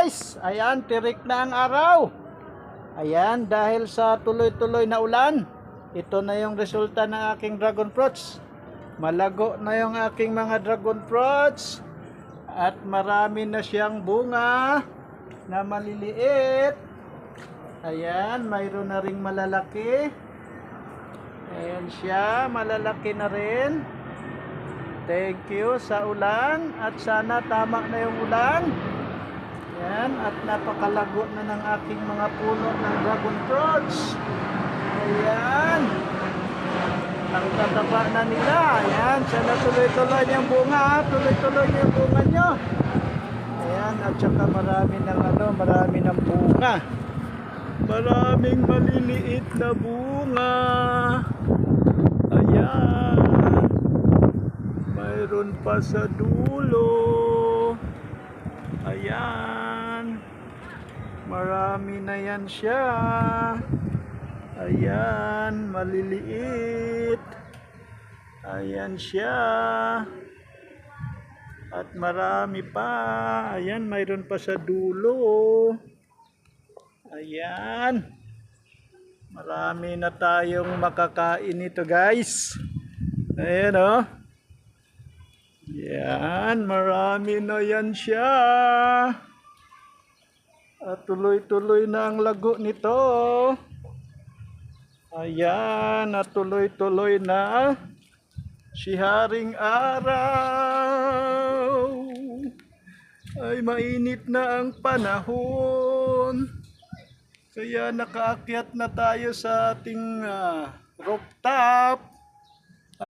guys, ayan, tirik na ang araw. Ayan, dahil sa tuloy-tuloy na ulan, ito na yung resulta ng aking dragon fruits. Malago na yung aking mga dragon fruits. At marami na siyang bunga na maliliit. Ayan, mayroon na ring malalaki. Ayan siya, malalaki na rin. Thank you sa ulan. At sana tama na yung ulan. Ayan, at napakalago na ng aking mga puno ng dragon fruits. Ayan. Ang tataba na nila. Ayan, sana tuloy-tuloy yung bunga. Tuloy-tuloy yung bunga nyo. Ayan, at saka marami ng bunga. Maraming maliliit na bunga. Ayan. Mayroon pa sa dulo. Ayan. Marami na yan siya. Ayan, maliliit. Ayan siya. At marami pa. Ayan, mayroon pa sa dulo. Ayan. Marami na tayong makakain nito, guys. Ayan, oh. Yan, marami na yan siya. At tuloy-tuloy na ang lago nito. Ayan, at tuloy-tuloy na si Haring Araw. Ay, mainit na ang panahon. Kaya nakaakyat na tayo sa ating rooftop.